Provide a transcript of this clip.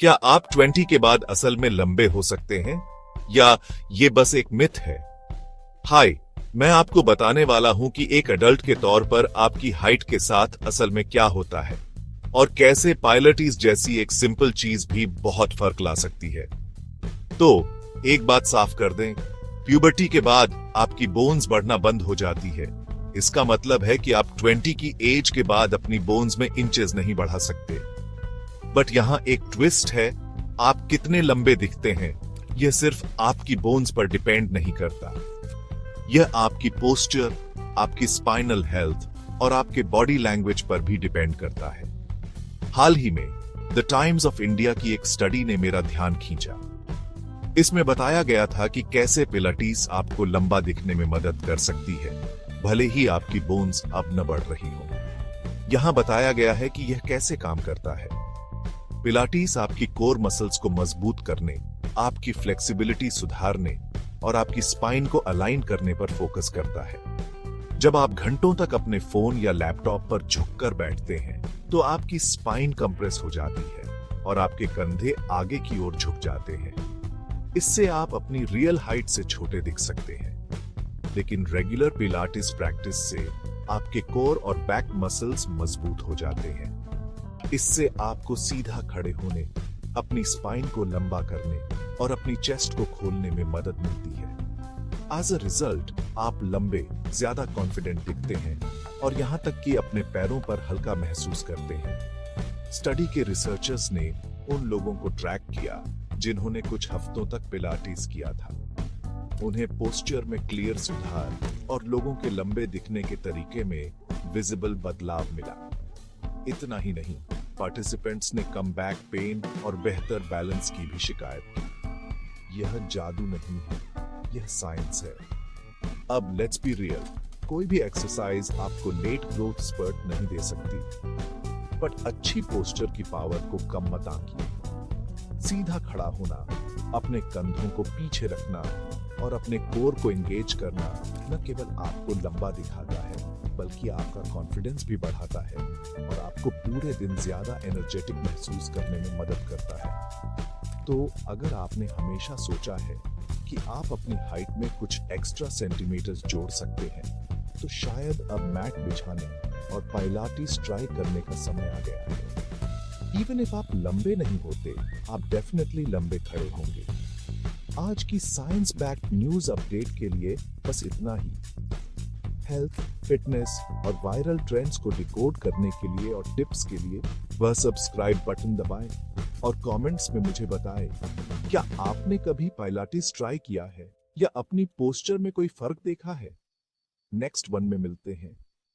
क्या आप 20 के बाद असल में लंबे हो सकते हैं या ये बस एक मिथ है? हाय, मैं आपको बताने वाला हूं कि एक एडल्ट के तौर पर आपकी हाइट के साथ असल में क्या होता है और कैसे पायलटीज जैसी एक सिंपल चीज भी बहुत फर्क ला सकती है। तो एक बात साफ कर दें, प्यूबर्टी के बाद आपकी बोन्स बढ़ना बंद हो जाती है। इसका मतलब है कि आप 20 की एज के बाद अपनी बोन्स में इंचेस नहीं बढ़ा सकते। बट यहां एक ट्विस्ट है, आप कितने लंबे दिखते हैं यह सिर्फ आपकी बोन्स पर डिपेंड नहीं करता। यह आपकी पोस्चर, आपकी स्पाइनल हेल्थ और आपके बॉडी लैंग्वेज पर भी डिपेंड करता है। हाल ही में द टाइम्स ऑफ इंडिया की एक स्टडी ने मेरा ध्यान खींचा। इसमें बताया गया था कि कैसे पिलाटीज आपको लंबा दिखने में मदद कर सकती है, भले ही आपकी बोन्स अब न बढ़ रही हो। यहां बताया गया है कि यह कैसे काम करता है। पिलाटीज आपकी कोर मसल्स को मजबूत करने, आपकी फ्लेक्सिबिलिटी सुधारने और आपकी स्पाइन को अलाइन करने पर फोकस करता है। जब आप घंटों तक अपने फोन या लैपटॉप पर झुककर बैठते हैं तो आपकी स्पाइन कंप्रेस हो जाती है और आपके कंधे आगे की ओर झुक जाते हैं। इससे आप अपनी रियल हाइट से छोटे दिख सकते हैं। लेकिन रेगुलर पिलाटिस प्रैक्टिस से आपके कोर और बैक मसल्स मजबूत हो जाते हैं। इससे आपको सीधा खड़े होने, अपनी स्पाइन को लंबा करने और अपनी चेस्ट को खोलने में मदद मिलती है। एज अ रिजल्ट आप लंबे, ज्यादा कॉन्फिडेंट दिखते हैं और यहां तक कि अपने पैरों पर हल्का महसूस करते हैं। स्टडी के रिसर्चर्स ने उन लोगों को ट्रैक किया जिन्होंने कुछ हफ्तों तक पिलाटिस किया था। उन्हें पोस्चर में क्लियर सुधार और लोगों के लंबे दिखने के तरीके में विजिबल बदलाव मिला। इतना ही नहीं, पार्टिसिपेंट्स ने कम बैक पेन और बेहतर बैलेंस की भी शिकायत की। यह जादू नहीं है, यह साइंस है। अब लेट्स बी रियल, कोई भी एक्सरसाइज आपको लेट ग्रोथ स्पर्ट नहीं दे सकती, बट अच्छी पोस्चर की पावर को कम मत आंकिए। सीधा खड़ा होना, अपने कंधों को पीछे रखना और अपने कोर को एंगेज करना न केवल आपको लंबा दिखाता है बल्कि आपका कॉन्फिडेंस भी बढ़ाता है और आपको पूरे दिन ज्यादा एनर्जेटिक महसूस करने में मदद करता है। तो अगर आपने हमेशा सोचा है कि आप अपनी हाइट में कुछ एक्स्ट्रा सेंटीमीटर्स जोड़ सकते हैं, तो शायद अब मैट बिछाने और पाइलाटिस ट्राई करने का समय आ गया है। इवन इफ आप लंबे नहीं होते, आप डेफिनेटली लंबे खड़े होंगे। आज की साइंस बैक्ड न्यूज अपडेट के लिए बस इतना ही। हेल्थ, फिटनेस और वायरल ट्रेंड्स को डिकोड करने के लिए और टिप्स के लिए वह सब्सक्राइब बटन दबाएं और कमेंट्स में मुझे बताएं, क्या आपने कभी पाइलाटिस ट्राई किया है या अपनी पोस्चर में कोई फर्क देखा है? नेक्स्ट वन में मिलते हैं।